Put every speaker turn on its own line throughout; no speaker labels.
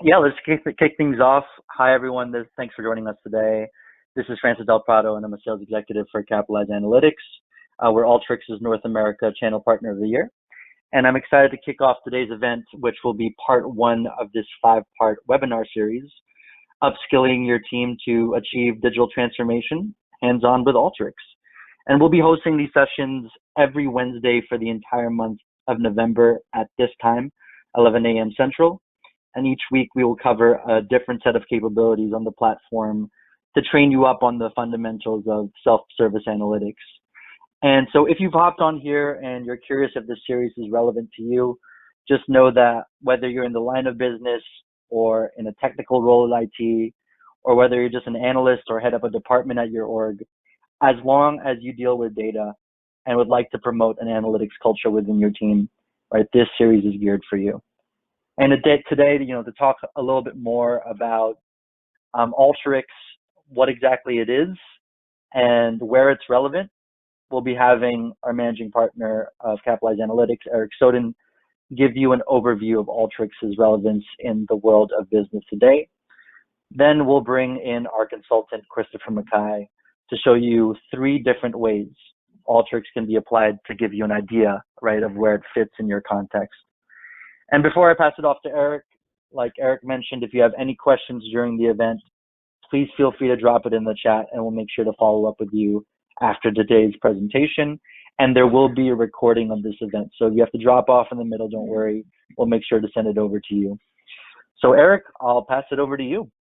Yeah, let's kick things off. Hi, everyone. Thanks for joining us today. This is Francis Del Prado, and I'm a sales executive for Capitalize Analytics. We're Alteryx's North America Channel Partner of the Year. And I'm excited to kick off today's event, which will be part one of this 5-part webinar series, Upskilling Your Team to Achieve Digital Transformation, Hands-On with Alteryx. And we'll be hosting these sessions every Wednesday for the entire month of November at this time, 11 a.m. Central. And each week we will cover a different set of capabilities on the platform to train you up on the fundamentals of self-service analytics. And so if you've hopped on here and you're curious if this series is relevant to you, just know that whether you're in the line of business or in a technical role at IT, or whether you're just an analyst or head up a department at your org, as long as you deal with data and would like to promote an analytics culture within your team, right, this series is geared for you. And today, to talk a little bit more about Alteryx, what exactly it is, and where it's relevant, we'll be having our managing partner of Capitalize Analytics, Eric Soden, give you an overview of Alteryx's relevance in the world of business today. Then we'll bring in our consultant, Christopher Mackay, to show you 3 different ways Alteryx can be applied to give you an idea, right, of where it fits in your context. And before I pass it off to Eric, like Eric mentioned, if you have any questions during the event, please feel free to drop it in the chat and we'll make sure to follow up with you after today's presentation. And there will be a recording of this event. So if you have to drop off in the middle, don't worry. We'll make sure to send it over to you. So Eric, I'll pass it over to you.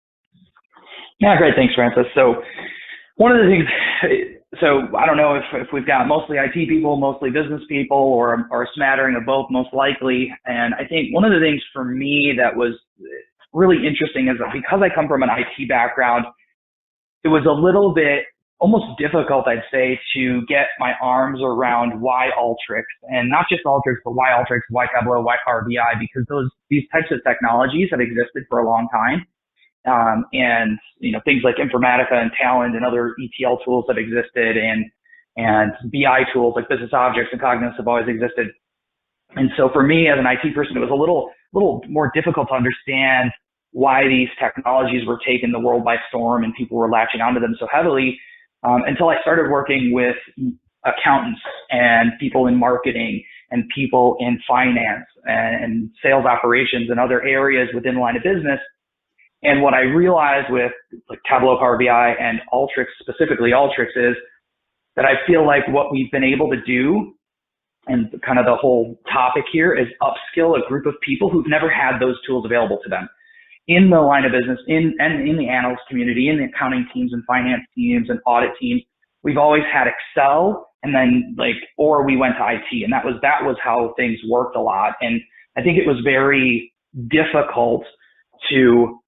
Yeah, great. Thanks, Francis. So one of the things, so I don't know if we've got mostly IT people, mostly business people, or a smattering of both, most likely. And I think one of the things for me that was really interesting is that because I come from an IT background, it was a little bit almost difficult, I'd say, to get my arms around why Alteryx, and not just Alteryx, but why Alteryx, why Tableau, why Power BI, because these types of technologies have existed for a long time. And things like Informatica and Talent and other ETL tools have existed, and BI tools like Business Objects and Cognos have always existed. And so for me as an IT person, it was a little more difficult to understand why these technologies were taking the world by storm and people were latching onto them so heavily, until I started working with accountants and people in marketing and people in finance and sales operations and other areas within the line of business. And what I realized with like Tableau, Power BI, and Alteryx, specifically Alteryx, is that I feel like what we've been able to do, and kind of the whole topic here, is upskill a group of people who've never had those tools available to them. In the line of business, in the analyst community, in the accounting teams and finance teams and audit teams, we've always had Excel, and then or we went to IT, and that was how things worked a lot. And I think it was very difficult to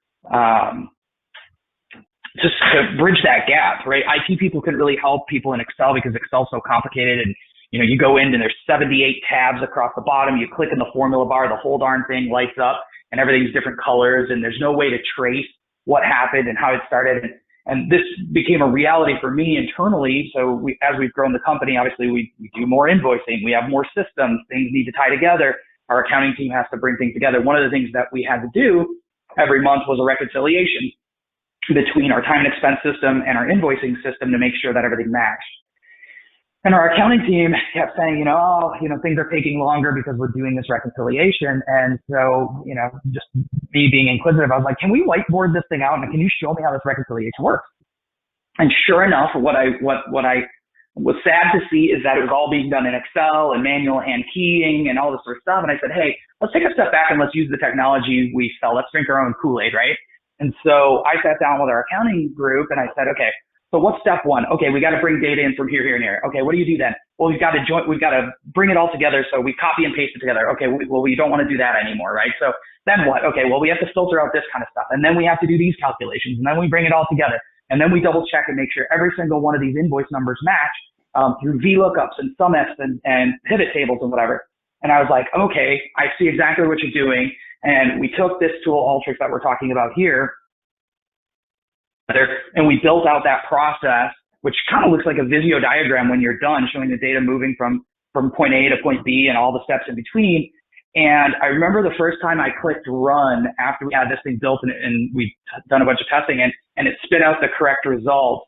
just to bridge that gap, right? IT people couldn't really help people in Excel because Excel's so complicated, and you go in and there's 78 tabs across the bottom. You click in the formula bar, the whole darn thing lights up, and everything's different colors, and there's no way to trace what happened and how it started. And this became a reality for me internally. So as we've grown the company, obviously we do more invoicing, we have more systems, things need to tie together. Our accounting team has to bring things together. One of the things that we had to do every month was a reconciliation between our time and expense system and our invoicing system to make sure that everything matched. And our accounting team kept saying, things are taking longer because we're doing this reconciliation. And so, just me being inquisitive, I was like, can we whiteboard this thing out, and can you show me how this reconciliation works? And sure enough, what I was sad to see is that it was all being done in Excel and manual hand keying and all this sort of stuff. And I said, hey, let's take a step back and let's use the technology we sell. Let's drink our own Kool-Aid, right? And so I sat down with our accounting group and I said, okay, so what's step one? Okay, we got to bring data in from here, here, and here. Okay, what do you do then? Well, we've got to bring it all together. So we copy and paste it together. Okay, well, we don't want to do that anymore, right? So then what? Okay, well, we have to filter out this kind of stuff. And then we have to do these calculations. And then we bring it all together. And then we double check and make sure every single one of these invoice numbers match through VLOOKUPs and SUMIFs and pivot tables and whatever. And I was like, okay, I see exactly what you're doing. And we took this tool, Alteryx, that we're talking about here, and we built out that process, which kind of looks like a Visio diagram when you're done, showing the data moving from point A to point B and all the steps in between. And I remember the first time I clicked run after we had this thing built and we'd done a bunch of testing and it spit out the correct result.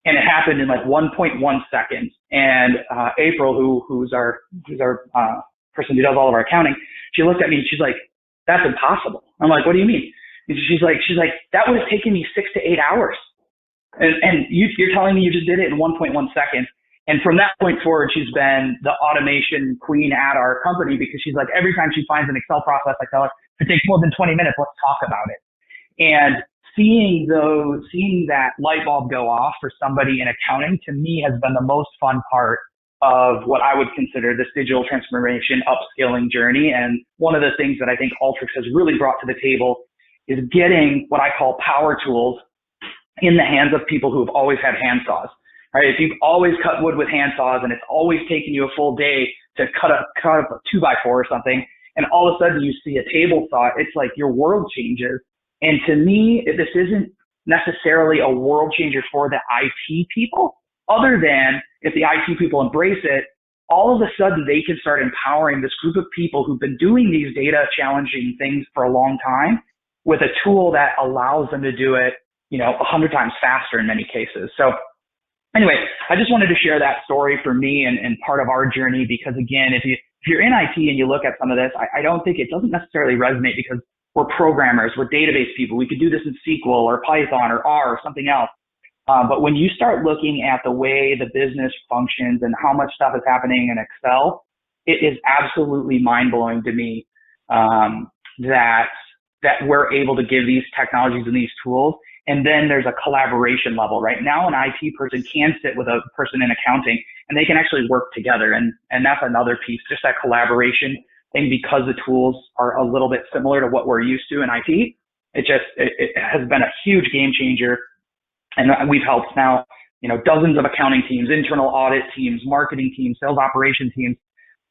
And it happened in like 1.1 seconds. And April, who's our person who does all of our accounting, she looked at me and she's like, "That's impossible." I'm like, "What do you mean?" And she's like, "That would have taken me 6 to 8 hours. And you're telling me you just did it in 1.1 seconds." And from that point forward, she's been the automation queen at our company, because she's like, every time she finds an Excel process, I tell her, "If it takes more than 20 minutes, let's talk about it." And seeing that light bulb go off for somebody in accounting, to me, has been the most fun part of what I would consider this digital transformation upskilling journey. And one of the things that I think Alteryx has really brought to the table is getting what I call power tools in the hands of people who have always had hand saws. Right? If you've always cut wood with hand saws and it's always taken you a full day to cut up a 2x4 or something, and all of a sudden you see a table saw, it's like your world changes. And to me, this isn't necessarily a world changer for the IT people, other than if the IT people embrace it, all of a sudden they can start empowering this group of people who've been doing these data challenging things for a long time with a tool that allows them to do it, 100 times faster in many cases. So anyway, I just wanted to share that story for me and part of our journey, because again, if you're in IT and you look at some of this, I don't think it doesn't necessarily resonate because we're programmers, we're database people. We could do this in SQL or Python or R or something else. But when you start looking at the way the business functions and how much stuff is happening in Excel, it is absolutely mind-blowing to me that we're able to give these technologies and these tools. And then there's a collaboration level. Right now, an IT person can sit with a person in accounting and they can actually work together. And that's another piece, just that collaboration thing, because the tools are a little bit similar to what we're used to in IT. It has been a huge game changer. And we've helped now, dozens of accounting teams, internal audit teams, marketing teams, sales operation teams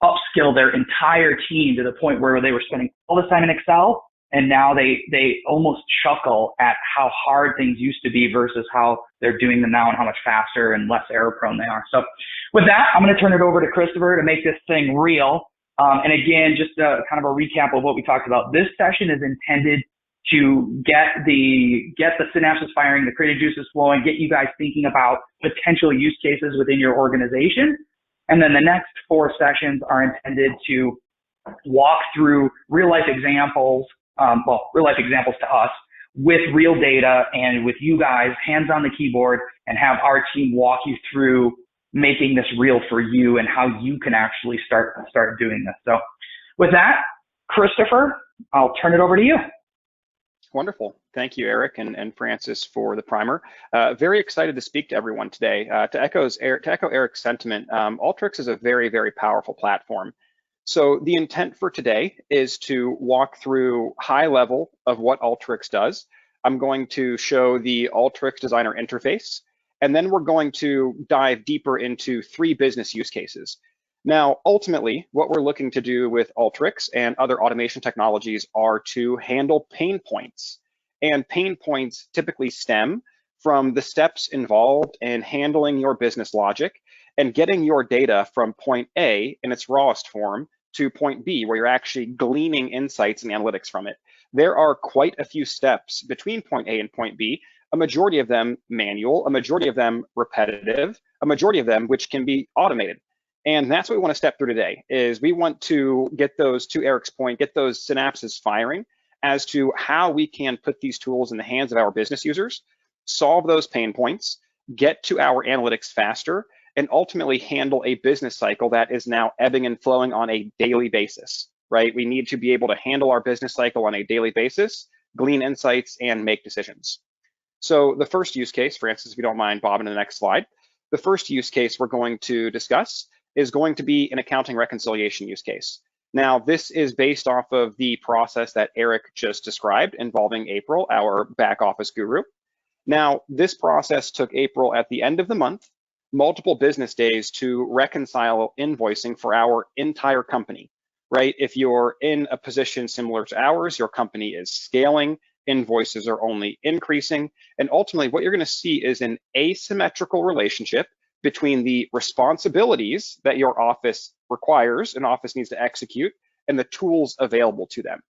upskill their entire team to the point where they were spending all this time in Excel. And now they almost chuckle at how hard things used to be versus how they're doing them now and how much faster and less error prone they are. So with that, I'm going to turn it over to Christopher to make this thing real. And again, just kind of a recap of what we talked about. This session is intended to get the synapses firing, the creative juices flowing, get you guys thinking about potential use cases within your organization. And then the next 4 sessions are intended to walk through real life examples, real life examples to us with real data and with you guys hands on the keyboard, and have our team walk you through making this real for you and how you can actually start doing this. So with that, Christopher, I'll turn it over to you.
Wonderful. Thank you, Eric and Francis, for the primer. Very excited to speak to everyone today. To echo Eric's sentiment, Alteryx is a very, very powerful platform. So the intent for today is to walk through high level of what Alteryx does. I'm going to show the Alteryx designer interface, and then we're going to dive deeper into 3 business use cases. Now, ultimately, what we're looking to do with Alteryx and other automation technologies are to handle pain points. And pain points typically stem from the steps involved in handling your business logic and getting your data from point A in its rawest form to point B, where you're actually gleaning insights and analytics from it. There are quite a few steps between point A and point B, a majority of them manual, a majority of them repetitive, a majority of them which can be automated. And that's what we want to step through today, is we want to get those, to Eric's point, get those synapses firing as to how we can put these tools in the hands of our business users, solve those pain points, get to our analytics faster, and ultimately handle a business cycle that is now ebbing and flowing on a daily basis, right? We need to be able to handle our business cycle on a daily basis, glean insights, and make decisions. So the first use case, Francis, if you don't mind bobbing to the next slide, the first use case we're going to discuss is going to be an accounting reconciliation use case. Now, this is based off of the process that Eric just described involving April, our back office guru. Now, this process took April at the end of the month, multiple business days to reconcile invoicing for our entire company, right? If you're in a position similar to ours, your company is scaling, invoices are only increasing, and ultimately what you're going to see is an asymmetrical relationship between the responsibilities that your office requires, an office needs to execute, and the tools available to them.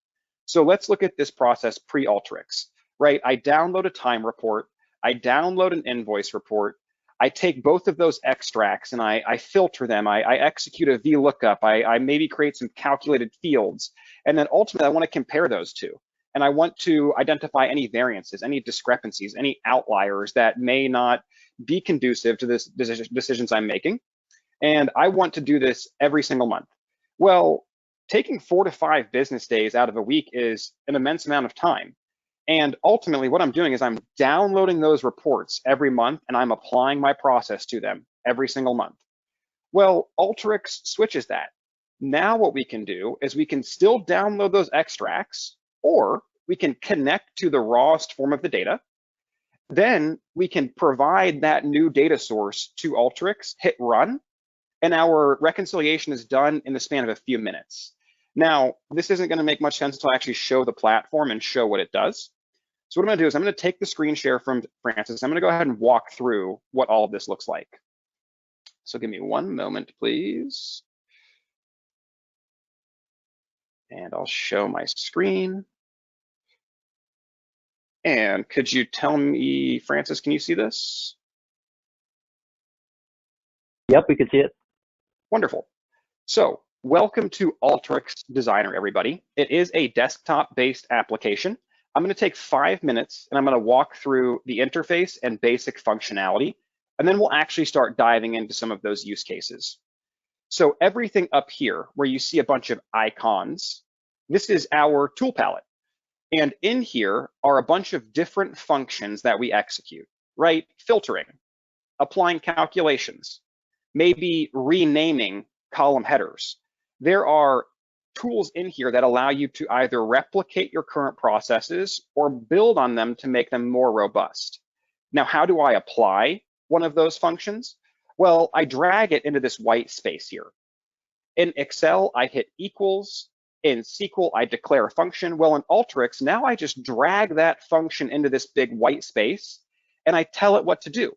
So let's look at this process pre-Alteryx, right? I download a time report, I download an invoice report, I take both of those extracts and I filter them, I execute a VLOOKUP, I maybe create some calculated fields, and then ultimately I want to compare those two. And I want to identify any variances, any discrepancies, any outliers that may not be conducive to this decisions I'm making. And I want to do this every single month. Well, taking 4 to 5 business days out of a week is an immense amount of time. And ultimately what I'm doing is I'm downloading those reports every month and I'm applying my process to them every single month. Well, Alteryx switches that. Now what we can do is we can still download those extracts, or we can connect to the rawest form of the data. Then we can provide that new data source to Alteryx, hit run, and our reconciliation is done in the span of a few minutes. Now, this isn't going to make much sense until I actually show the platform and show what it does. So what I'm going to do is I'm going to take the screen share from Francis. I'm going to go ahead and walk through what all of this looks like. So give me one moment, please. And I'll show my screen. And could you tell me, Francis, can you see this?
Yep, we can see it.
Wonderful. So welcome to Alteryx Designer, everybody. It is a desktop-based application. I'm going to take 5 minutes and I'm going to walk through the interface and basic functionality, and then we'll actually start diving into some of those use cases. So everything up here where you see a bunch of icons, this is our tool palette. And in here are a bunch of different functions that we execute, right? Filtering, applying calculations, maybe renaming column headers. There are tools in here that allow you to either replicate your current processes or build on them to make them more robust. Now, how do I apply one of those functions? Well, I drag it into this white space here. In Excel, I hit equals. In SQL, I declare a function. Well, in Alteryx, now I just drag that function into this big white space and I tell it what to do.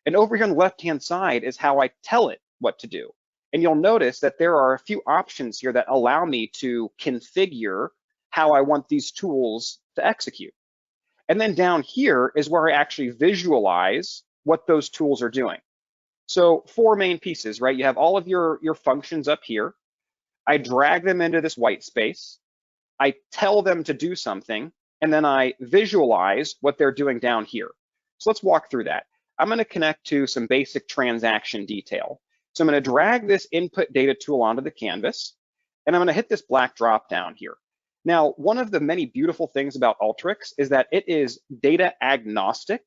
And over here on the left-hand side is how I tell it what to do. And you'll notice that there are a few options here that allow me to configure how I want these tools to execute. And then down here is where I actually visualize what those tools are doing. So 4 main pieces, right? You have all of your functions up here. I drag them into this white space. I tell them to do something, and then I visualize what they're doing down here. So let's walk through that. I'm going to connect to some basic transaction detail. So I'm going to drag this input data tool onto the canvas, and I'm going to hit this black drop down here. Now, one of the many beautiful things about Alteryx is that it is data agnostic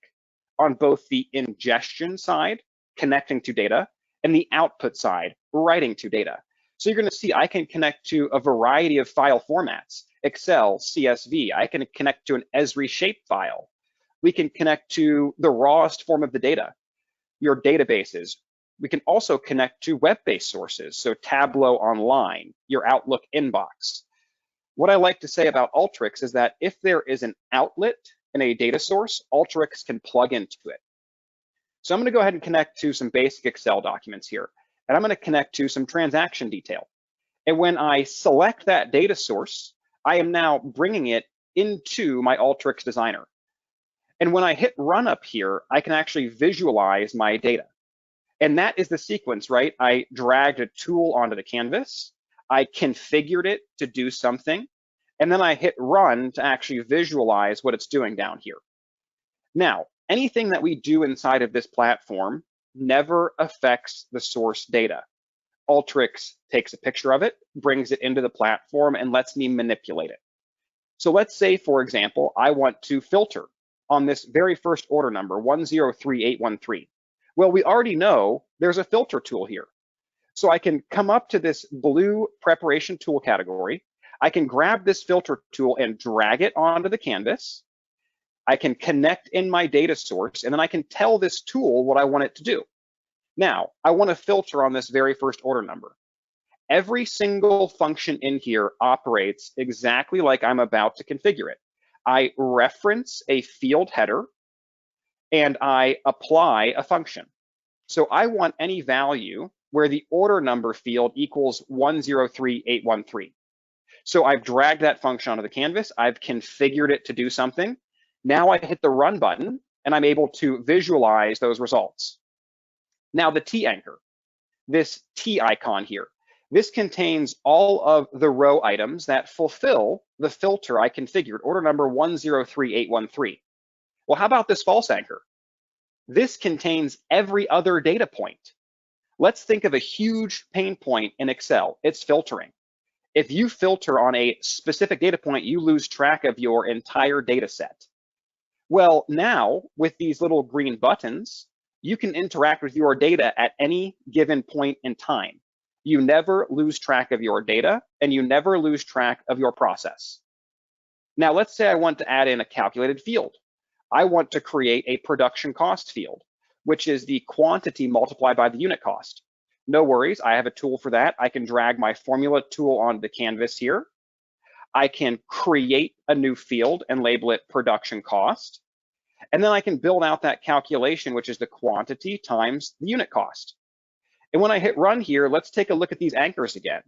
on both the ingestion side, connecting to data, and the output side, writing to data. So you're going to see I can connect to a variety of file formats, Excel, CSV. I can connect to an Esri shape file. We can connect to the rawest form of the data, your databases. We can also connect to web-based sources, so Tableau Online, your Outlook inbox. What I like to say about Alteryx is that if there is an outlet in a data source, Alteryx can plug into it. So I'm going to go ahead and connect to some basic Excel documents here. And I'm going to connect to some transaction detail. And when I select that data source, I am now bringing it into my Alteryx Designer. And when I hit run up here, I can actually visualize my data. And that is the sequence, right? I dragged a tool onto the canvas, I configured it to do something, and then I hit run to actually visualize what it's doing down here. Now, anything that we do inside of this platform never affects the source data. Alteryx takes a picture of it, brings it into the platform, and lets me manipulate it. So let's say, for example, I want to filter on this very first order number, 103813. Well, we already know there's a filter tool here. So I can come up to this blue preparation tool category. I can grab this filter tool and drag it onto the canvas. I can connect in my data source, and then I can tell this tool what I want it to do. Now, I want to filter on this very first order number. Every single function in here operates exactly like I'm about to configure it. I reference a field header, and I apply a function. So I want any value where the order number field equals 103813. So I've dragged that function onto the canvas. I've configured it to do something. Now I hit the run button and I'm able to visualize those results. Now the T anchor, this T icon here, this contains all of the row items that fulfill the filter I configured, order number 103813. Well, how about this false anchor? This contains every other data point. Let's think of a huge pain point in Excel. It's filtering. If you filter on a specific data point, you lose track of your entire data set. Well, now with these little green buttons, you can interact with your data at any given point in time. You never lose track of your data and you never lose track of your process. Now, let's say I want to add in a calculated field. I want to create a production cost field, which is the quantity multiplied by the unit cost. No worries, I have a tool for that. I can drag my formula tool onto the canvas here. I can create a new field and label it production cost. And then I can build out that calculation, which is the quantity times the unit cost. And when I hit run here, let's take a look at these anchors again.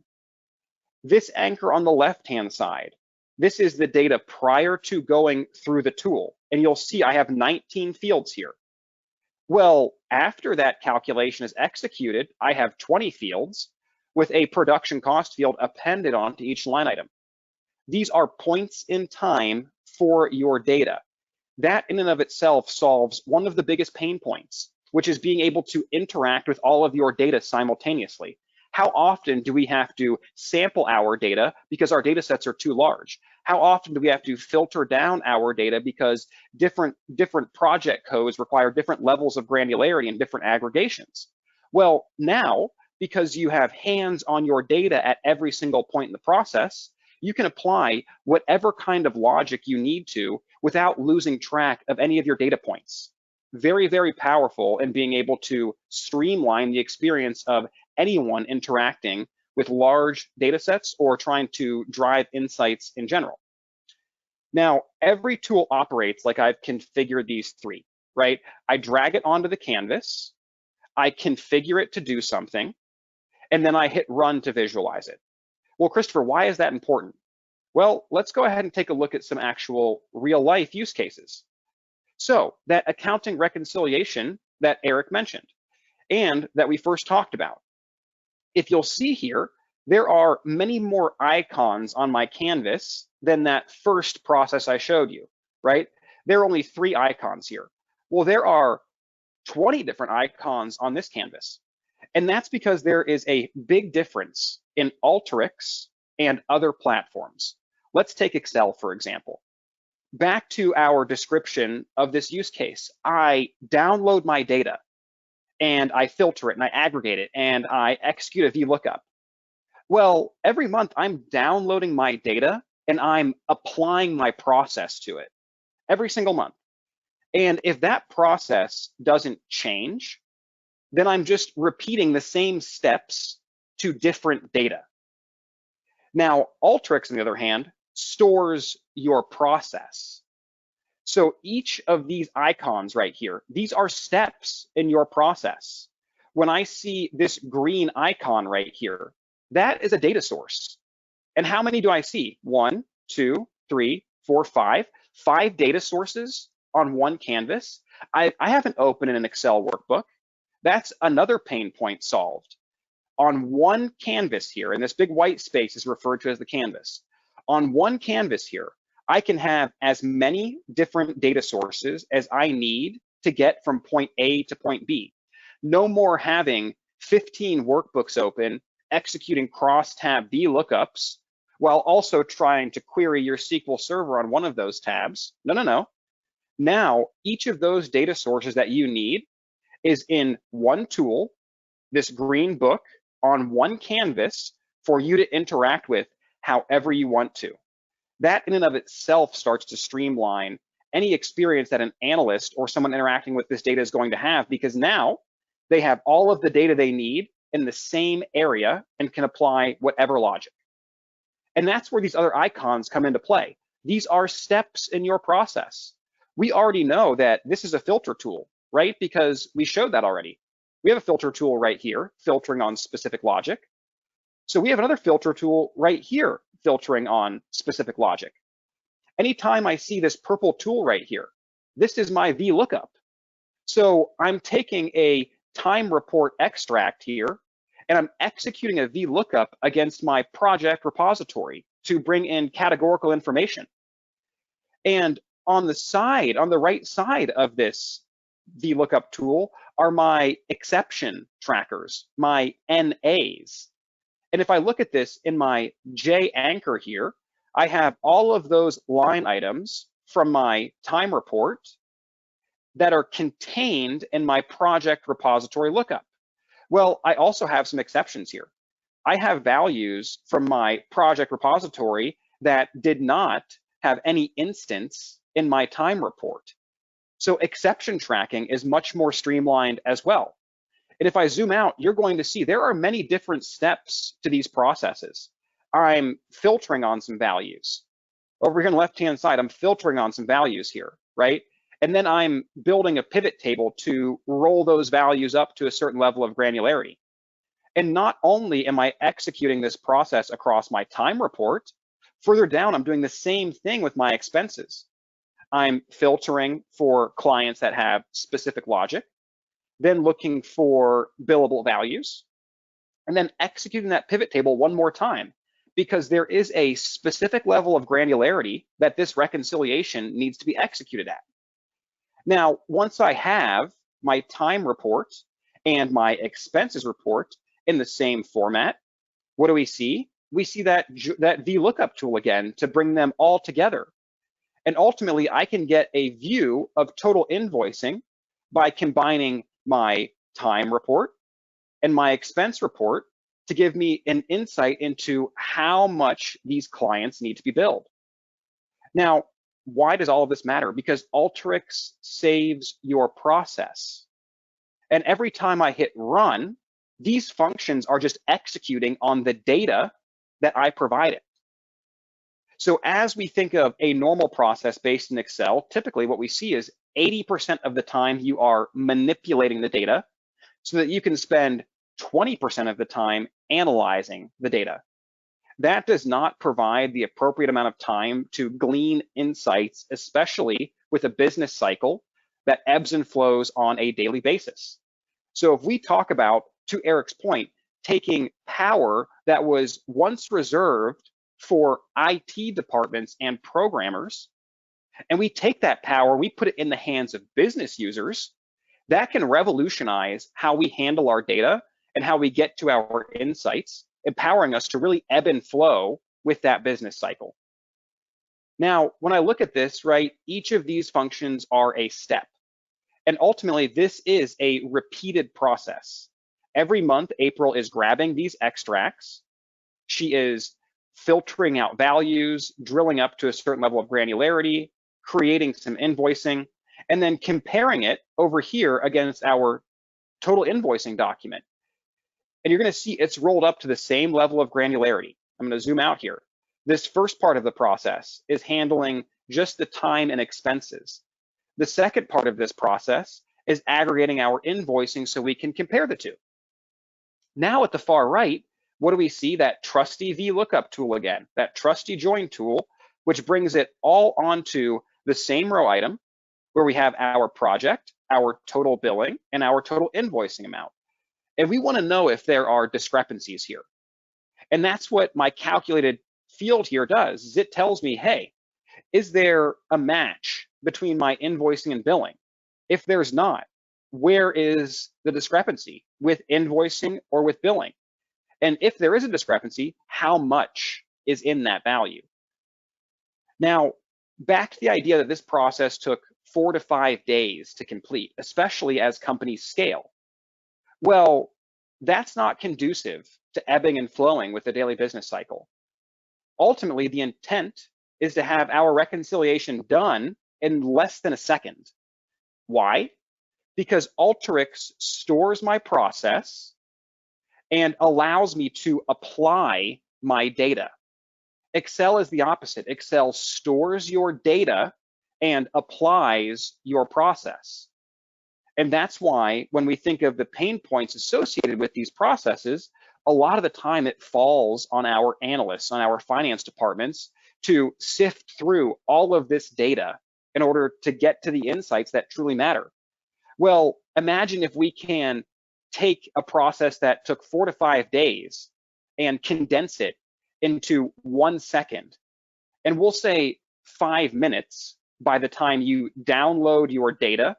This anchor on the left-hand side, this is the data prior to going through the tool. And you'll see I have 19 fields here. Well, after that calculation is executed, I have 20 fields with a production cost field appended onto each line item. These are points in time for your data. That in and of itself solves one of the biggest pain points, which is being able to interact with all of your data simultaneously. How often do we have to sample our data because our data sets are too large? How often do we have to filter down our data because different project codes require different levels of granularity and different aggregations? Well, now, because you have hands on your data at every single point in the process, you can apply whatever kind of logic you need to without losing track of any of your data points. Very, very powerful in being able to streamline the experience of anyone interacting with large data sets or trying to drive insights in general. Now, every tool operates like I've configured these three, right? I drag it onto the canvas, I configure it to do something, and then I hit run to visualize it. Well, Christopher, why is that important? Well, let's go ahead and take a look at some actual real life use cases. So that accounting reconciliation that Eric mentioned and that we first talked about. If you'll see here, there are many more icons on my canvas than that first process I showed you, right? There are only 3 icons here. Well, there are 20 different icons on this canvas. And that's because there is a big difference in Alteryx and other platforms. Let's take Excel, for example. Back to our description of this use case, I download my data and I filter it and I aggregate it and I execute a VLOOKUP. Well, every month I'm downloading my data and I'm applying my process to it every single month. And if that process doesn't change, then I'm just repeating the same steps to different data. Now, Alteryx, on the other hand, stores your process. So each of these icons right here, these are steps in your process. When I see this green icon right here, that is a data source. And how many do I see? 1, 2, 3, 4, 5. 5 data sources on one canvas. I haven't opened an Excel workbook. That's another pain point solved. On one canvas here, and this big white space is referred to as the canvas. On one canvas here, I can have as many different data sources as I need to get from point A to point B. No more having 15 workbooks open, executing cross-tab VLOOKUPs, while also trying to query your SQL Server on one of those tabs. No. Now, each of those data sources that you need is in one tool, this green book, on one canvas for you to interact with however you want to. That in and of itself starts to streamline any experience that an analyst or someone interacting with this data is going to have, because now they have all of the data they need in the same area and can apply whatever logic. And that's where these other icons come into play. These are steps in your process. We already know that this is a filter tool, right? Because we showed that already. We have a filter tool right here, filtering on specific logic. So we have another filter tool right here, filtering on specific logic. Anytime I see this purple tool right here, this is my VLOOKUP. So I'm taking a time report extract here, and I'm executing a VLOOKUP against my project repository to bring in categorical information. And on the right side of this VLOOKUP tool are my exception trackers, my NAs. And if I look at this in my J anchor here, I have all of those line items from my time report that are contained in my project repository lookup. Well, I also have some exceptions here. I have values from my project repository that did not have any instance in my time report. So exception tracking is much more streamlined as well. And if I zoom out, you're going to see there are many different steps to these processes. I'm filtering on some values. Over here on the left-hand side, I'm filtering on some values here, right? And then I'm building a pivot table to roll those values up to a certain level of granularity. And not only am I executing this process across my time report, further down, I'm doing the same thing with my expenses. I'm filtering for clients that have specific logic, then looking for billable values, and then executing that pivot table one more time, because there is a specific level of granularity that this reconciliation needs to be executed at. Now, once I have my time report and my expenses report in the same format, what do we see? We see that VLOOKUP tool again to bring them all together. And ultimately, I can get a view of total invoicing by combining my time report and my expense report to give me an insight into how much these clients need to be billed. Now, why does all of this matter? Because Alteryx saves your process. And every time I hit run, these functions are just executing on the data that I provided. So as we think of a normal process based in Excel, typically what we see is 80% of the time you are manipulating the data so that you can spend 20% of the time analyzing the data. That does not provide the appropriate amount of time to glean insights, especially with a business cycle that ebbs and flows on a daily basis. So if we talk about, to Eric's point, taking power that was once reserved for IT departments and programmers, and we take that power, we put it in the hands of business users, that can revolutionize how we handle our data and how we get to our insights, empowering us to really ebb and flow with that business cycle. Now, when I look at this, right, each of these functions are a step. And ultimately, this is a repeated process. Every month, April is grabbing these extracts. She is filtering out values, drilling up to a certain level of granularity, creating some invoicing, and then comparing it over here against our total invoicing document. And you're going to see it's rolled up to the same level of granularity. I'm going to zoom out here. This first part of the process is handling just the time and expenses. The second part of this process is aggregating our invoicing so we can compare the two. Now at the far right, what do we see? That trusty VLOOKUP tool again, that trusty join tool, which brings it all onto the same row item where we have our project, our total billing, and our total invoicing amount. And we want to know if there are discrepancies here. And that's what my calculated field here does, is it tells me, hey, is there a match between my invoicing and billing? If there's not, where is the discrepancy with invoicing or with billing? And if there is a discrepancy, how much is in that value? Now, back to the idea that this process took 4 to 5 days to complete, especially as companies scale. Well, that's not conducive to ebbing and flowing with the daily business cycle. Ultimately, the intent is to have our reconciliation done in less than a second. Why? Because Alteryx stores my process and allows me to apply my data. Excel is the opposite. Excel stores your data and applies your process. And that's why when we think of the pain points associated with these processes, a lot of the time it falls on our analysts, on our finance departments to sift through all of this data in order to get to the insights that truly matter. Well, imagine if we can take a process that took 4 to 5 days and condense it into 1 second. And we'll say 5 minutes by the time you download your data,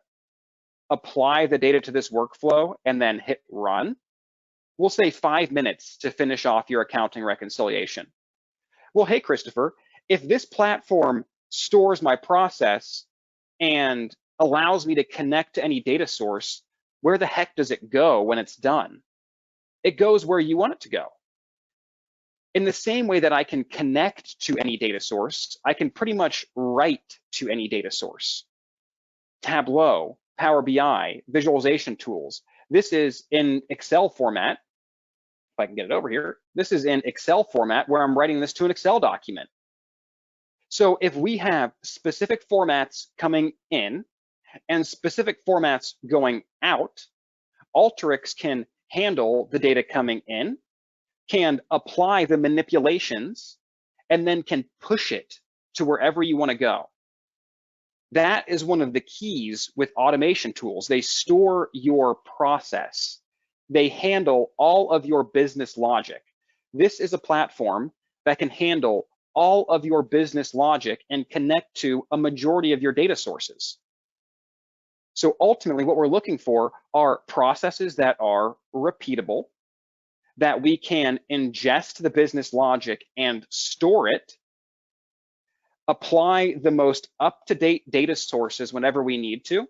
apply the data to this workflow, and then hit run. We'll say 5 minutes to finish off your accounting reconciliation. Well, hey, Christopher, if this platform stores my process and allows me to connect to any data source, where the heck does it go when it's done? It goes where you want it to go. In the same way that I can connect to any data source, I can pretty much write to any data source. Tableau, Power BI, visualization tools. This is in Excel format. If I can get it over here, this is in Excel format where I'm writing this to an Excel document. So if we have specific formats coming in and specific formats going out, Alteryx can handle the data coming in, can apply the manipulations, and then can push it to wherever you want to go. That is one of the keys with automation tools. They store your process. They handle all of your business logic. This is a platform that can handle all of your business logic and connect to a majority of your data sources. So ultimately, what we're looking for are processes that are repeatable, that we can ingest the business logic and store it, apply the most up-to-date data sources whenever we need to,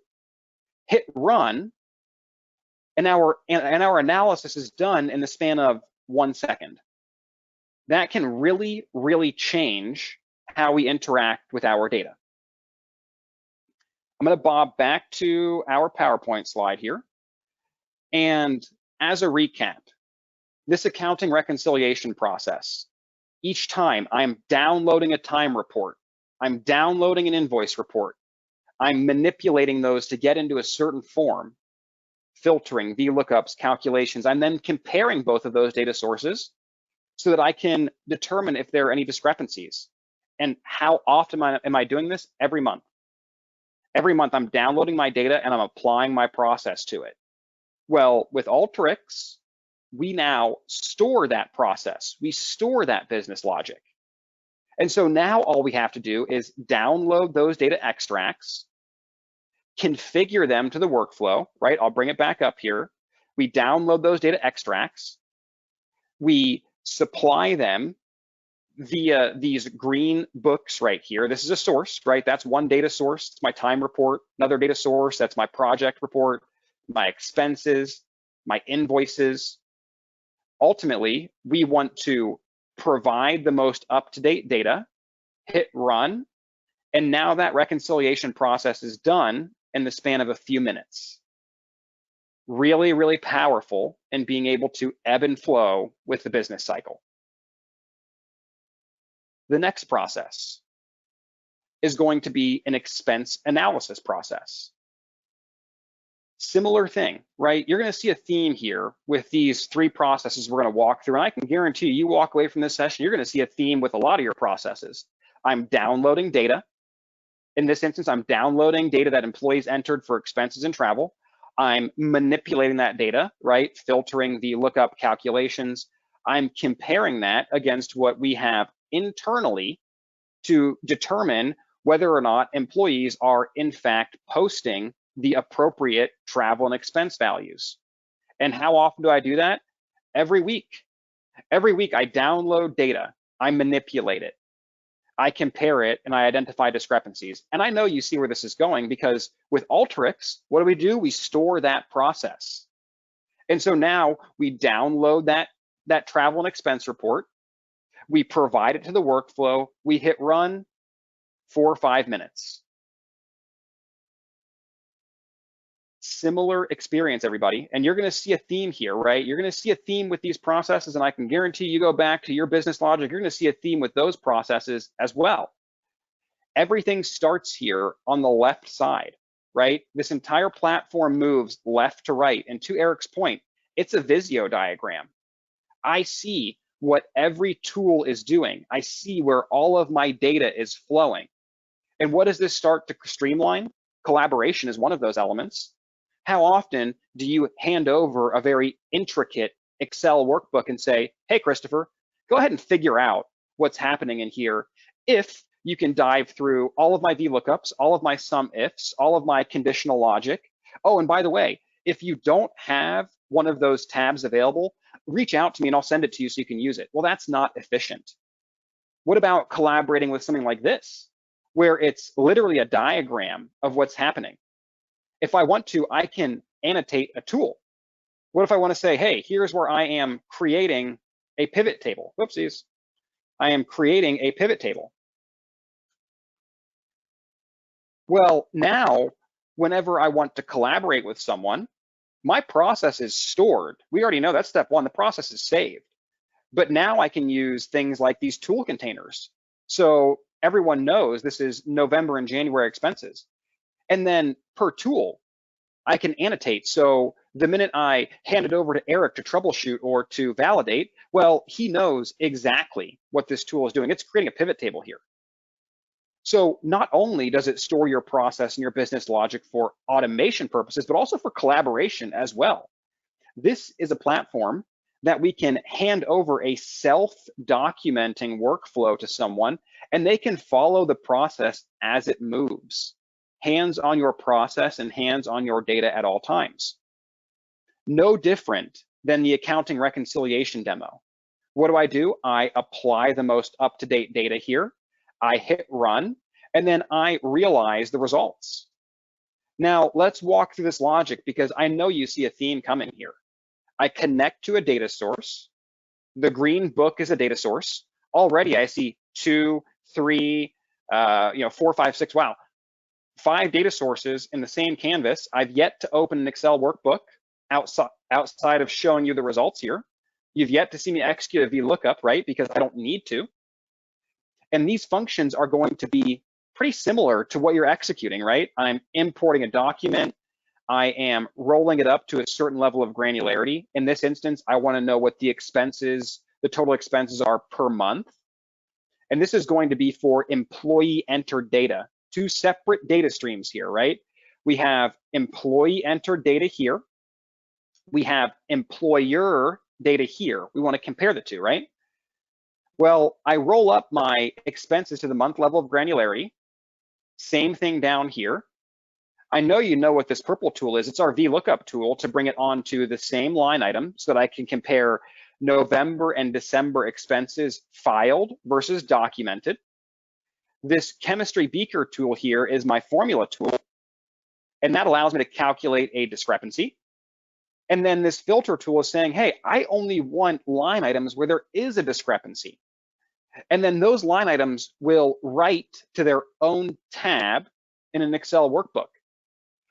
hit run, and our analysis is done in the span of 1 second. That can really, really change how we interact with our data. I'm going to bob back to our PowerPoint slide here. And as a recap, this accounting reconciliation process, each time I'm downloading a time report, I'm downloading an invoice report, I'm manipulating those to get into a certain form, filtering, VLOOKUPs, calculations. I'm then comparing both of those data sources so that I can determine if there are any discrepancies. And how often am I doing this? Every month. Every month I'm downloading my data and I'm applying my process to it. Well, with Alteryx, we now store that process. We store that business logic. And so now all we have to do is download those data extracts, configure them to the workflow, right? I'll bring it back up here. We download those data extracts. We supply them via these green books right here. This is a source, right? That's one data source. It's my time report. Another data source, that's my project report, my expenses, my invoices. Ultimately, we want to provide the most up-to-date data, hit run, and now that reconciliation process is done in the span of a few minutes. Really, really powerful in being able to ebb and flow with the business cycle. The next process is going to be an expense analysis process. Similar thing, right? You're going to see a theme here with these 3 processes we're going to walk through. And I can guarantee you walk away from this session, you're going to see a theme with a lot of your processes. I'm downloading data. In this instance, I'm downloading data that employees entered for expenses and travel. I'm manipulating that data, right? Filtering the lookup calculations. I'm comparing that against what we have internally to determine whether or not employees are in fact posting the appropriate travel and expense values. And how often do I do that? Every week. Every week I download data, I manipulate it, I compare it, and I identify discrepancies. And I know you see where this is going because with Alteryx, what do? We store that process. And so now we download that travel and expense report, we provide it to the workflow, we hit run, 4 or 5 minutes. Similar experience, everybody. And you're going to see a theme here, right? You're going to see a theme with these processes, and I can guarantee you go back to your business logic, you're going to see a theme with those processes as well. Everything starts here on the left side, right? This entire platform moves left to right. And to Eric's point, it's a Visio diagram. I see what every tool is doing. I see where all of my data is flowing. And what does this start to streamline? Collaboration is one of those elements. How often do you hand over a very intricate Excel workbook and say, hey, Christopher, go ahead and figure out what's happening in here if you can dive through all of my VLOOKUPs, all of my sum ifs, all of my conditional logic. Oh, and by the way, if you don't have one of those tabs available, reach out to me and I'll send it to you so you can use it. Well, that's not efficient. What about collaborating with something like this, where it's literally a diagram of what's happening? If I want to, I can annotate a tool. What if I want to say, hey, here's where I am creating a pivot table. Whoopsies. I am creating a pivot table. Well, now, whenever I want to collaborate with someone, my process is stored. We already know that's step one, the process is saved. But now I can use things like these tool containers. So everyone knows this is November and January expenses. And then per tool, I can annotate. So the minute I hand it over to Eric to troubleshoot or to validate, well, he knows exactly what this tool is doing. It's creating a pivot table here. So not only does it store your process and your business logic for automation purposes, but also for collaboration as well. This is a platform that we can hand over a self-documenting workflow to someone, and they can follow the process as it moves. Hands on your process and hands on your data at all times. No different than the accounting reconciliation demo. What do? I apply the most up-to-date data here. I hit run, and then I realize the results. Now, let's walk through this logic because I know you see a theme coming here. I connect to a data source. The green book is a data source. Already I see 2, 3, 4, 5, 6, wow. 5 data sources in the same canvas. I've yet to open an Excel workbook outside of showing you the results here. You've yet to see me execute a VLOOKUP, right? Because I don't need to. And these functions are going to be pretty similar to what you're executing, right? I'm importing a document. I am rolling it up to a certain level of granularity. In this instance, I want to know what the expenses, the total expenses are per month. And this is going to be for employee entered data. 2 separate data streams here, right? We have employee entered data here. We have employer data here. We want to compare the two, right? Well, I roll up my expenses to the month level of granularity. Same thing down here. I know you know what this purple tool is. It's our VLOOKUP tool to bring it onto the same line item so that I can compare November and December expenses filed versus documented. This chemistry beaker tool here is my formula tool, and that allows me to calculate a discrepancy. And then this filter tool is saying, hey, I only want line items where there is a discrepancy. And then those line items will write to their own tab in an Excel workbook.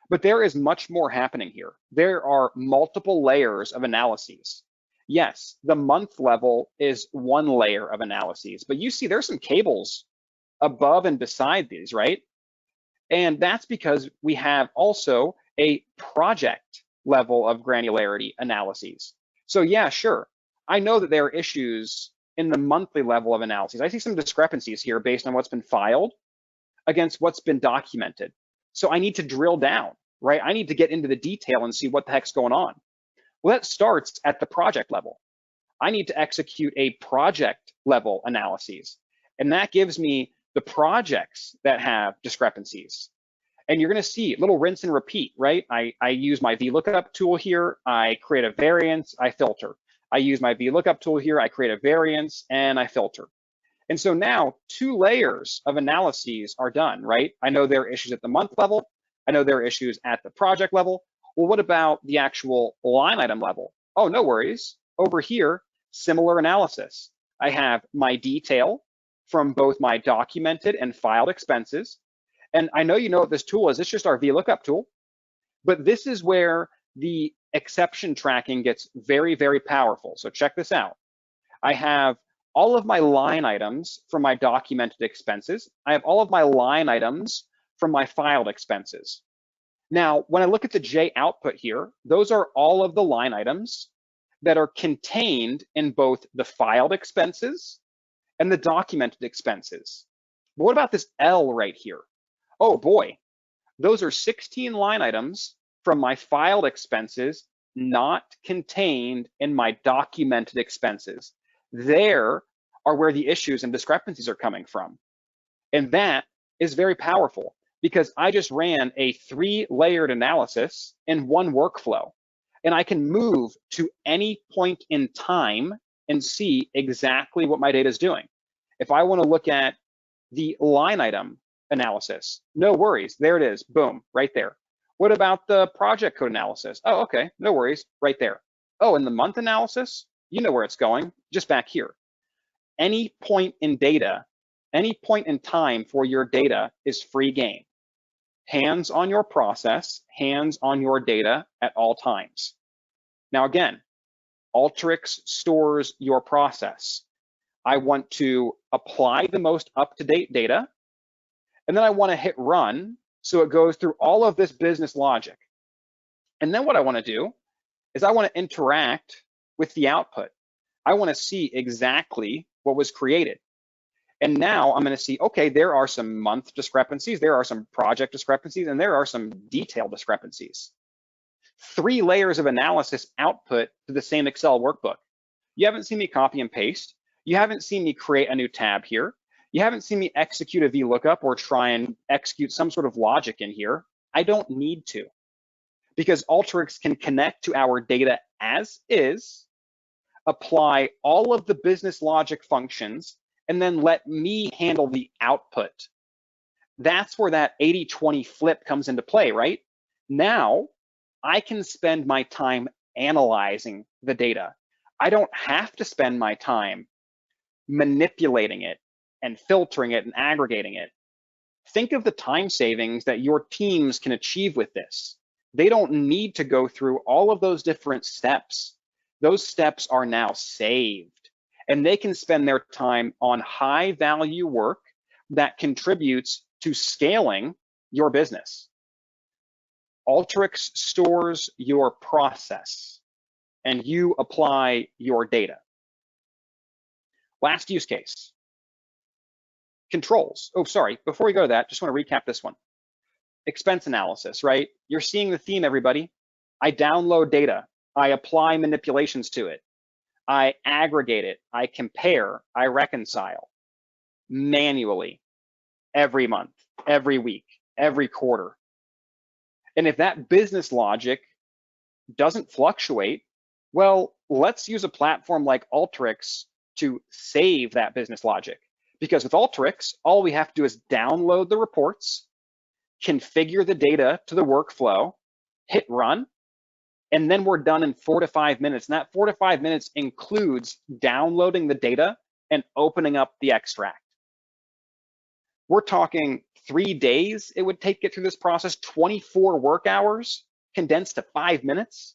But there is much more happening here. There are multiple layers of analyses. Yes, the month level is one layer of analyses, but you see there's some cables above and beside these, right? And that's because we have also a project level of granularity analyses. So yeah, sure, I know that there are issues in the monthly level of analyses. I see some discrepancies here based on what's been filed against what's been documented. So I need to drill down, right? I need to get into the detail and see what the heck's going on. Well, that starts at the project level. I need to execute a project level analyses, and that gives me the projects that have discrepancies. And you're gonna see a little rinse and repeat, right? I use my VLOOKUP tool here, I create a variance, I filter. I use my VLOOKUP tool here, I create a variance, and I filter. And so now 2 layers of analyses are done, right? I know there are issues at the month level, I know there are issues at the project level. Well, what about the actual line item level? Oh, no worries. Over here, similar analysis. I have my detail from both my documented and filed expenses. And I know you know what this tool is. It's just our VLOOKUP tool. But this is where the exception tracking gets very, very powerful. So check this out. I have all of my line items from my documented expenses. I have all of my line items from my filed expenses. Now, when I look at the J output here, those are all of the line items that are contained in both the filed expenses and the documented expenses. But what about this L right here? Oh boy, those are 16 line items from my filed expenses not contained in my documented expenses. There are where the issues and discrepancies are coming from. And that is very powerful because I just ran a 3-layered analysis in one workflow. And I can move to any point in time and see exactly what my data is doing. If I want to look at the line item analysis, no worries, there it is, boom, right there. What about the project code analysis? Oh, okay, no worries, right there. Oh, and the month analysis, you know where it's going, just back here. Any point in data, any point in time for your data is free game. Hands on your process, hands on your data at all times. Now again, Alteryx stores your process. I want to apply the most up-to-date data, and then I want to hit run so it goes through all of this business logic. And then what I want to do is I want to interact with the output. I want to see exactly what was created. And now I'm going to see, okay, there are some month discrepancies, there are some project discrepancies, and there are some detail discrepancies. 3 layers of analysis output to the same Excel workbook. You haven't seen me copy and paste. You haven't seen me create a new tab here. You haven't seen me execute a VLOOKUP or try and execute some sort of logic in here. I don't need to, because Alteryx can connect to our data as is, apply all of the business logic functions, and then let me handle the output. That's where that 80-20 flip comes into play, right? Now, I can spend my time analyzing the data. I don't have to spend my time manipulating it and filtering it and aggregating it. Think of the time savings that your teams can achieve with this. They don't need to go through all of those different steps. Those steps are now saved, and they can spend their time on high value work that contributes to scaling your business. Alteryx stores your process, and you apply your data. Last use case, controls. Oh, sorry, before we go to that, just want to recap this one. Expense analysis, right? You're seeing the theme, everybody. I download data, I apply manipulations to it, I aggregate it, I compare, I reconcile manually every month, every week, every quarter. And if that business logic doesn't fluctuate, well, let's use a platform like Alteryx to save that business logic. Because with Alteryx, all we have to do is download the reports, configure the data to the workflow, hit run, and then we're done in 4 to 5 minutes. And that 4 to 5 minutes includes downloading the data and opening up the extract. We're talking 3 days it would take to get through this process, 24 work hours condensed to 5 minutes.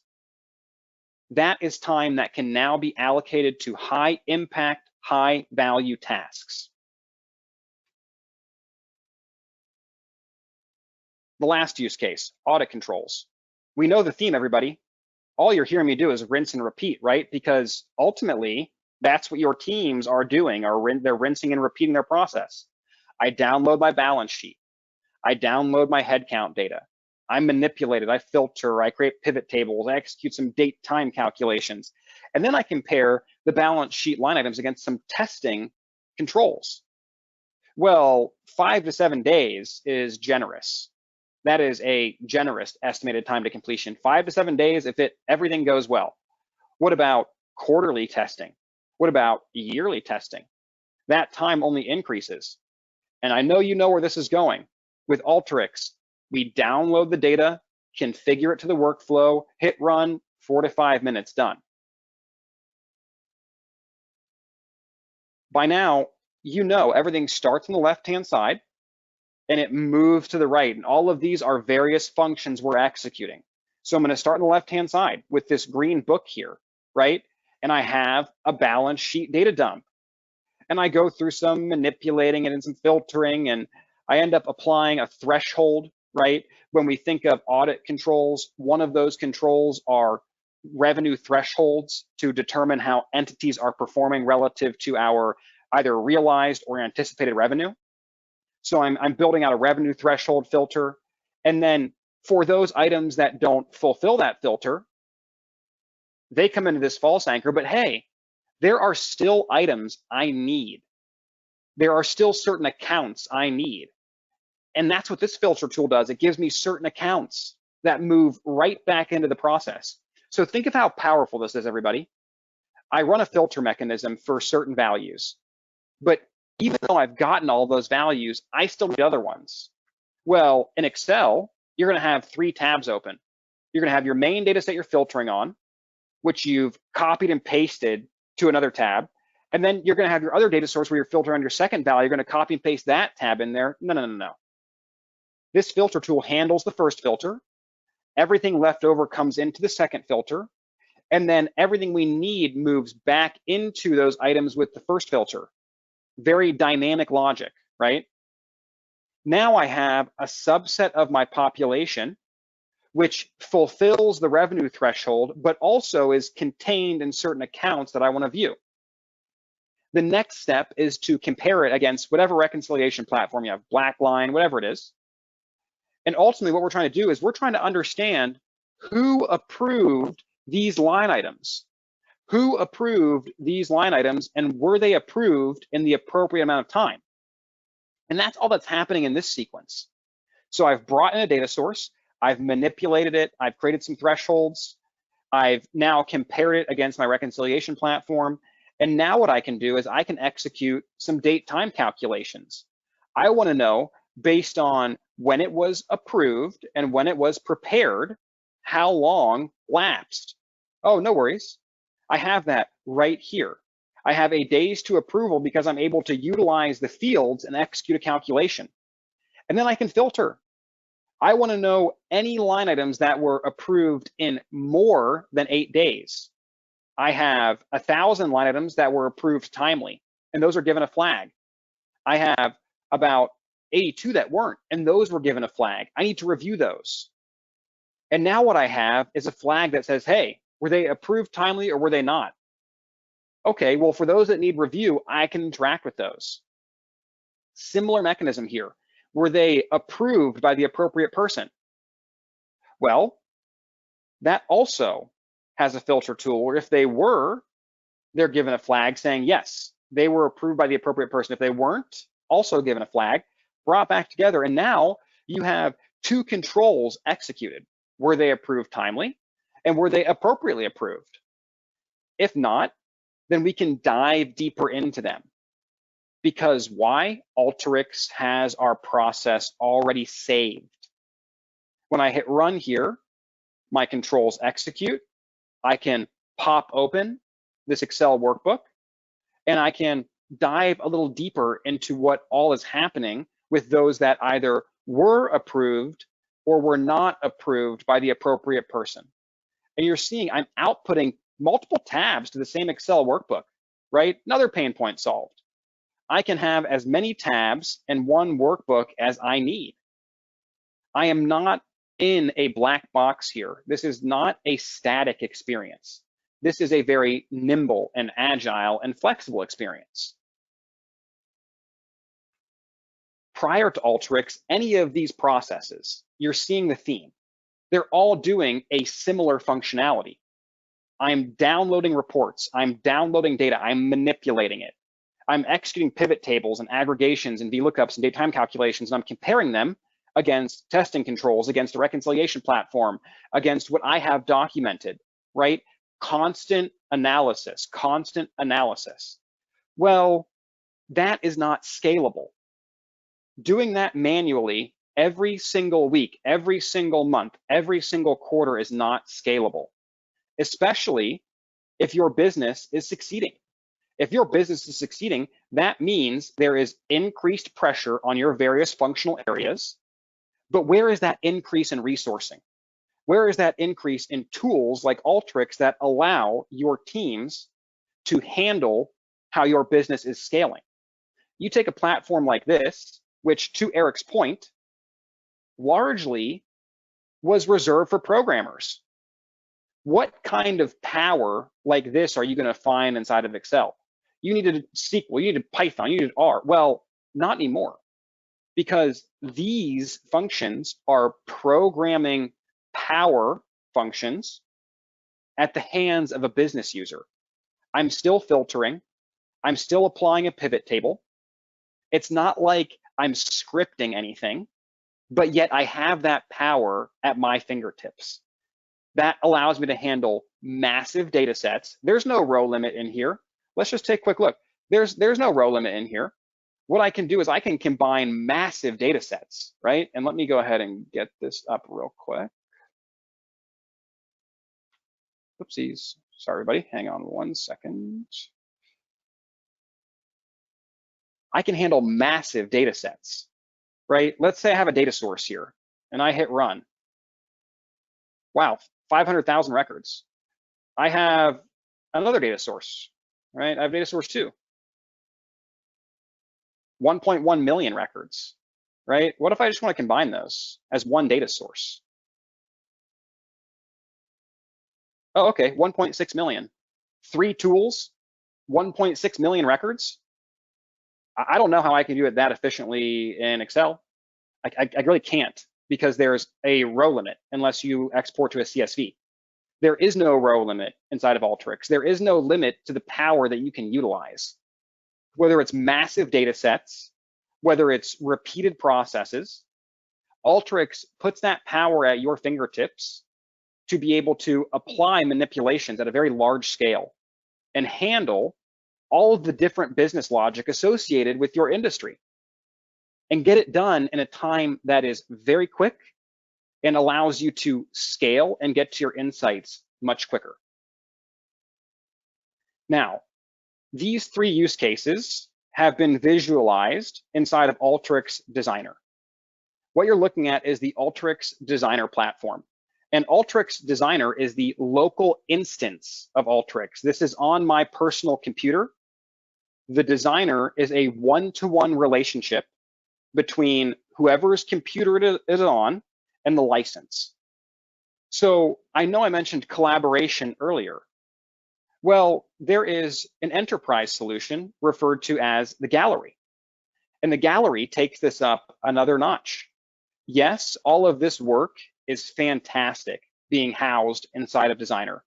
That is time that can now be allocated to high impact, high value tasks. The last use case, audit controls. We know the theme, everybody. All you're hearing me do is rinse and repeat, right? Because ultimately, that's what your teams are doing, they're rinsing and repeating their process. I download my balance sheet. I download my headcount data. I manipulate it, I filter, I create pivot tables, I execute some date time calculations. And then I compare the balance sheet line items against some testing controls. Well, 5 to 7 days is generous. That is a generous estimated time to completion. 5 to 7 days if everything goes well. What about quarterly testing? What about yearly testing? That time only increases. And I know you know where this is going. With Alteryx, we download the data, configure it to the workflow, hit run, 4 to 5 minutes, done. By now, you know everything starts on the left-hand side and it moves to the right. And all of these are various functions we're executing. So I'm going to start on the left-hand side with this green book here, right? And I have a balance sheet data dump. And I go through some manipulating it and some filtering, and I end up applying a threshold right? When we think of audit controls, one of those controls are revenue thresholds to determine how entities are performing relative to our either realized or anticipated revenue. So I'm building out a revenue threshold filter. And then for those items that don't fulfill that filter, they come into this false anchor, but hey, there are still items I need. There are still certain accounts I need. And that's what this filter tool does. It gives me certain accounts that move right back into the process. So think of how powerful this is, everybody. I run a filter mechanism for certain values, but even though I've gotten all those values, I still need other ones. Well, in Excel, you're going to have 3 tabs open. You're going to have your main data set you're filtering on, which you've copied and pasted to another tab. And then you're going to have your other data source where you're filtering on your second value. You're going to copy and paste that tab in there. No. This filter tool handles the first filter. Everything left over comes into the second filter. And then everything we need moves back into those items with the first filter. Very dynamic logic, right? Now I have a subset of my population which fulfills the revenue threshold, but also is contained in certain accounts that I want to view. The next step is to compare it against whatever reconciliation platform you have, Blackline, whatever it is. And ultimately what we're trying to do is we're trying to understand who approved these line items. Who approved these line items and were they approved in the appropriate amount of time? And that's all that's happening in this sequence. So I've brought in a data source, I've manipulated it, I've created some thresholds, I've now compared it against my reconciliation platform, and now what I can do is I can execute some date time calculations. I want to know, based on when it was approved and when it was prepared, how long lapsed. Oh, no worries. I have that right here. I have a days to approval because I'm able to utilize the fields and execute a calculation. And then I can filter. I want to know any line items that were approved in more than 8 days. I have 1,000 line items that were approved timely, and those are given a flag. I have about 82 that weren't, and those were given a flag. I need to review those. And now what I have is a flag that says, hey, were they approved timely or were they not? Okay, well, for those that need review, I can interact with those. Similar mechanism here. Were they approved by the appropriate person? Well, that also has a filter tool where if they were, they're given a flag saying, yes, they were approved by the appropriate person. If they weren't, also given a flag, brought back together. And now you have 2 controls executed. Were they approved timely? And were they appropriately approved? If not, then we can dive deeper into them. Because why? Alteryx has our process already saved. When I hit run here, my controls execute. I can pop open this Excel workbook, and I can dive a little deeper into what all is happening with those that either were approved or were not approved by the appropriate person. And you're seeing I'm outputting multiple tabs to the same Excel workbook, right? Another pain point solved. I can have as many tabs in one workbook as I need. I am not in a black box here. This is not a static experience. This is a very nimble and agile and flexible experience. Prior to Alteryx, any of these processes, you're seeing the theme. They're all doing a similar functionality. I'm downloading reports, I'm downloading data, I'm manipulating it. I'm executing pivot tables and aggregations and VLOOKUPs and date time calculations, and I'm comparing them against testing controls, against a reconciliation platform, against what I have documented, right? Constant analysis, constant analysis. Well, that is not scalable. Doing that manually every single week, every single month, every single quarter is not scalable, especially if your business is succeeding. If your business is succeeding, that means there is increased pressure on your various functional areas. But where is that increase in resourcing? Where is that increase in tools like Alteryx that allow your teams to handle how your business is scaling? You take a platform like this, which to Eric's point, largely was reserved for programmers. What kind of power like this are you going to find inside of Excel? You needed SQL, you needed Python, you needed R. Well, not anymore, because these functions are programming power functions at the hands of a business user. I'm still filtering. I'm still applying a pivot table. It's not like I'm scripting anything, but yet I have that power at my fingertips. That allows me to handle massive data sets. There's no row limit in here. Let's just take a quick look. There's no row limit in here. What I can do is I can combine massive data sets, right? And let me go ahead and get this up real quick. Oopsies, sorry everybody, hang on 1 second. I can handle massive data sets, right? Let's say I have a data source here and I hit run. Wow, 500,000 records. I have another data source, right? I have data source 2. 1.1 million records, right? What if I just want to combine those as one data source? Oh, okay, 1.6 million. 3 tools, 1.6 million records. I don't know how I can do it that efficiently in Excel. I really can't, because there's a row limit unless you export to a CSV. There is no row limit inside of Alteryx. There is no limit to the power that you can utilize. Whether it's massive data sets, whether it's repeated processes, Alteryx puts that power at your fingertips to be able to apply manipulations at a very large scale and handle all of the different business logic associated with your industry and get it done in a time that is very quick and allows you to scale and get to your insights much quicker. Now, these 3 use cases have been visualized inside of Alteryx Designer. What you're looking at is the Alteryx Designer platform. And Alteryx Designer is the local instance of Alteryx. This is on my personal computer. The designer is a one-to-one relationship between whoever's computer it is on and the license. So I know I mentioned collaboration earlier. Well, there is an enterprise solution referred to as the gallery. And the gallery takes this up another notch. Yes, all of this work is fantastic being housed inside of Designer.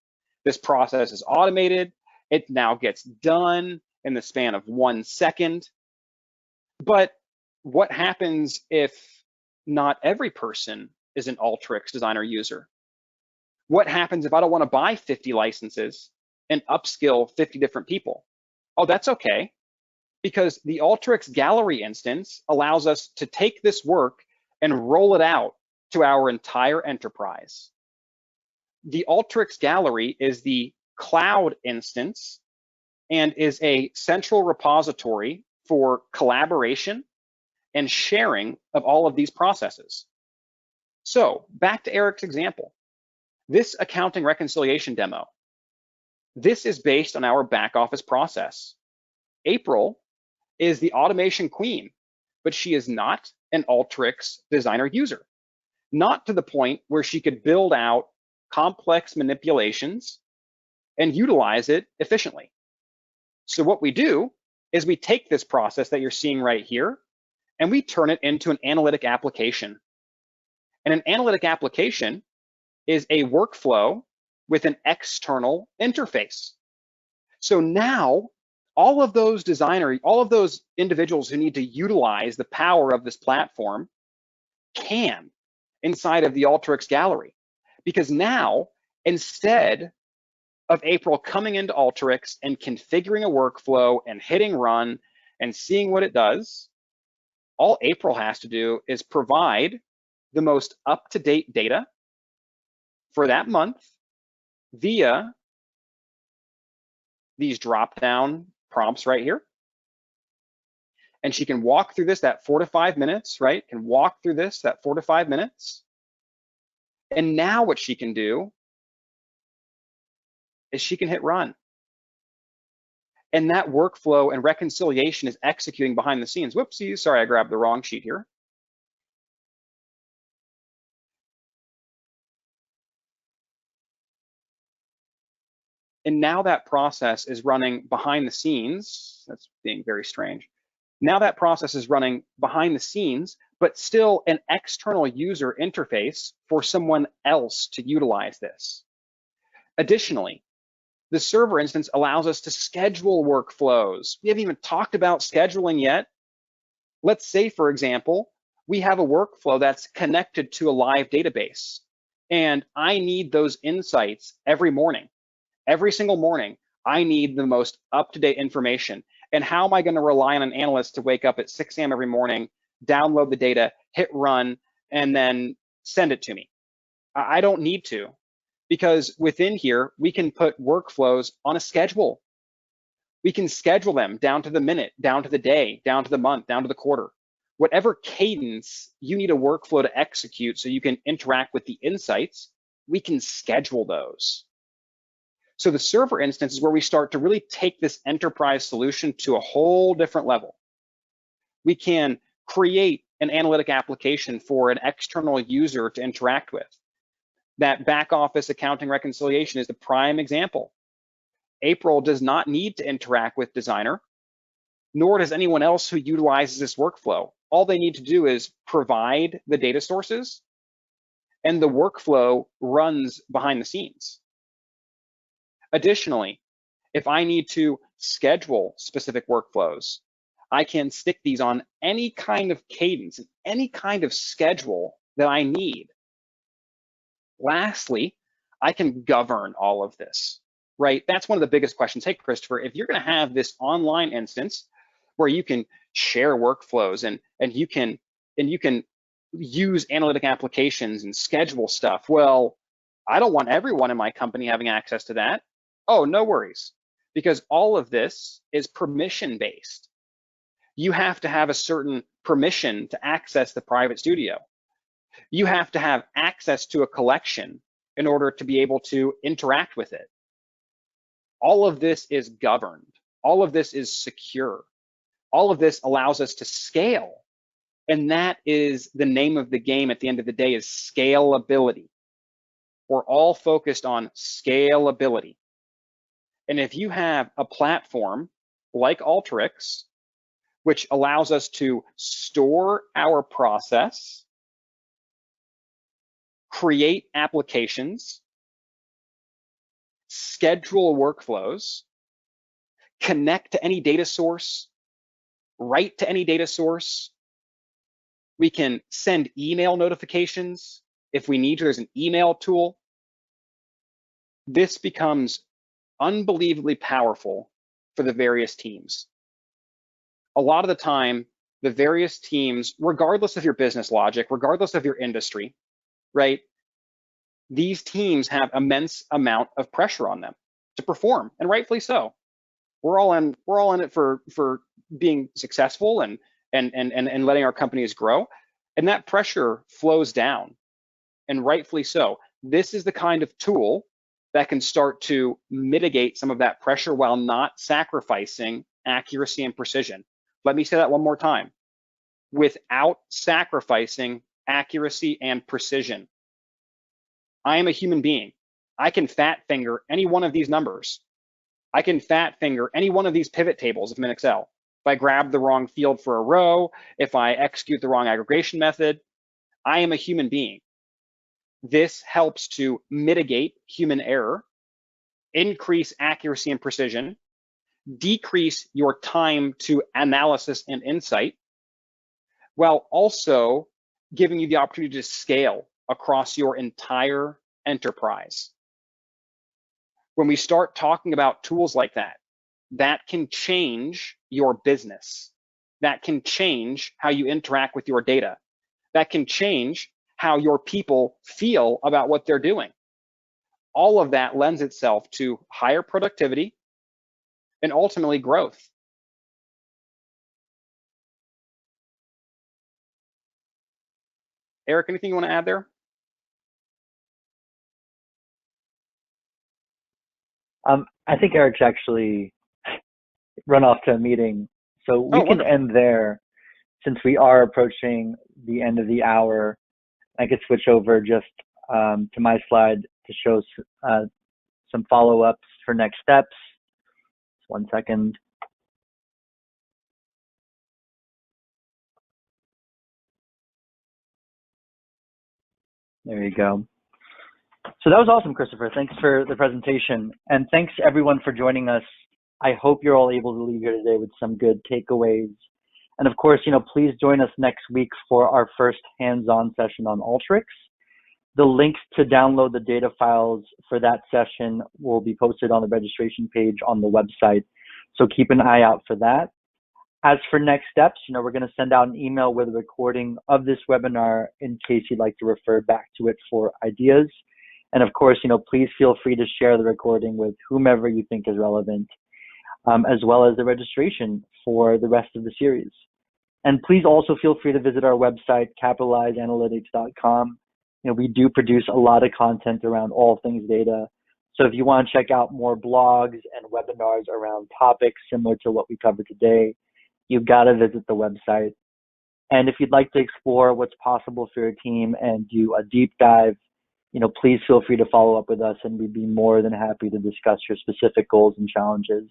This process is automated. It now gets done in the span of 1 second. But what happens if not every person is an Alteryx Designer user? What happens if I don't want to buy 50 licenses and upskill 50 different people? Oh, that's okay, because the Alteryx Gallery instance allows us to take this work and roll it out to our entire enterprise. The Alteryx Gallery is the cloud instance and is a central repository for collaboration and sharing of all of these processes. So back to Eric's example, this accounting reconciliation demo, this is based on our back office process. April is the automation queen, but she is not an Alteryx Designer user, not to the point where she could build out complex manipulations and utilize it efficiently. So what we do is we take this process that you're seeing right here and we turn it into an analytic application. And an analytic application is a workflow with an external interface. So now all of those individuals who need to utilize the power of this platform can inside of the Alteryx Gallery. Because now, instead of April coming into Alteryx and configuring a workflow and hitting run and seeing what it does, all April has to do is provide the most up-to-date data for that month via these drop-down prompts right here. And she can walk through this that 4 to 5 minutes, right? Can walk through this that 4 to 5 minutes. And now what she can do is she can hit run. And that workflow and reconciliation is executing behind the scenes. Whoopsies, sorry, I grabbed the wrong sheet here. And now that process is running behind the scenes. That's being very strange. Now that process is running behind the scenes, but still an external user interface for someone else to utilize this. Additionally, the server instance allows us to schedule workflows. We haven't even talked about scheduling yet. Let's say, for example, we have a workflow that's connected to a live database, and I need those insights every morning. Every single morning, I need the most up-to-date information. And how am I going to rely on an analyst to wake up at 6 a.m. every morning, download the data, hit run, and then send it to me? I don't need to, because within here, we can put workflows on a schedule. We can schedule them down to the minute, down to the day, down to the month, down to the quarter. Whatever cadence you need a workflow to execute so you can interact with the insights, we can schedule those. So the server instance is where we start to really take this enterprise solution to a whole different level. We can create an analytic application for an external user to interact with. That back office accounting reconciliation is the prime example. April does not need to interact with Designer, nor does anyone else who utilizes this workflow. All they need to do is provide the data sources, and the workflow runs behind the scenes. Additionally, if I need to schedule specific workflows, I can stick these on any kind of cadence, any kind of schedule that I need. Lastly, I can govern all of this, right? That's one of the biggest questions. Hey, Christopher, if you're going to have this online instance where you can share workflows and you can use analytic applications and schedule stuff, well, I don't want everyone in my company having access to that. Oh, no worries, because all of this is permission-based. You have to have a certain permission to access the private studio. You have to have access to a collection in order to be able to interact with it. All of this is governed. All of this is secure. All of this allows us to scale. And that is the name of the game at the end of the day, is scalability. We're all focused on scalability. And if you have a platform like Alteryx, which allows us to store our process, create applications, schedule workflows, connect to any data source, write to any data source, we can send email notifications if we need to. There's an email tool. This becomes unbelievably powerful for the various teams. A lot of the time, the various teams, regardless of your business logic, regardless of your industry, right? These teams have immense amount of pressure on them to perform, and rightfully so. We're all in it for being successful and letting our companies grow, and that pressure flows down, and rightfully so. This is the kind of tool that can start to mitigate some of that pressure while not sacrificing accuracy and precision. Let me say that one more time. Without sacrificing accuracy and precision. I am a human being. I can fat finger any one of these numbers. I can fat finger any one of these pivot tables if I'm in Excel. If I grab the wrong field for a row, if I execute the wrong aggregation method, I am a human being. This helps to mitigate human error, increase accuracy and precision, decrease your time to analysis and insight, while also giving you the opportunity to scale across your entire enterprise. When we start talking about tools like that, that can change your business. That can change how you interact with your data. That can change how your people feel about what they're doing. All of that lends itself to higher productivity and ultimately growth. Eric, anything you want to add there?
I think Eric's actually run off to a meeting, so we can end there since we are approaching the end of the hour. I could switch over just to my slide to show some follow-ups for next steps. Just 1 second. There you go. So that was awesome, Christopher. Thanks for the presentation. And thanks everyone for joining us. I hope you're all able to leave here today with some good takeaways. And of course, please join us next week for our first hands-on session on Alteryx. The links to download the data files for that session will be posted on the registration page on the website. So keep an eye out for that. As for next steps, we're going to send out an email with a recording of this webinar in case you'd like to refer back to it for ideas. And of course, please feel free to share the recording with whomever you think is relevant, as well as the registration for the rest of the series. And please also feel free to visit our website, capitalizeanalytics.com. We do produce a lot of content around all things data. So if you want to check out more blogs and webinars around topics similar to what we covered today, you've got to visit the website. And if you'd like to explore what's possible for your team and do a deep dive, please feel free to follow up with us, and we'd be more than happy to discuss your specific goals and challenges.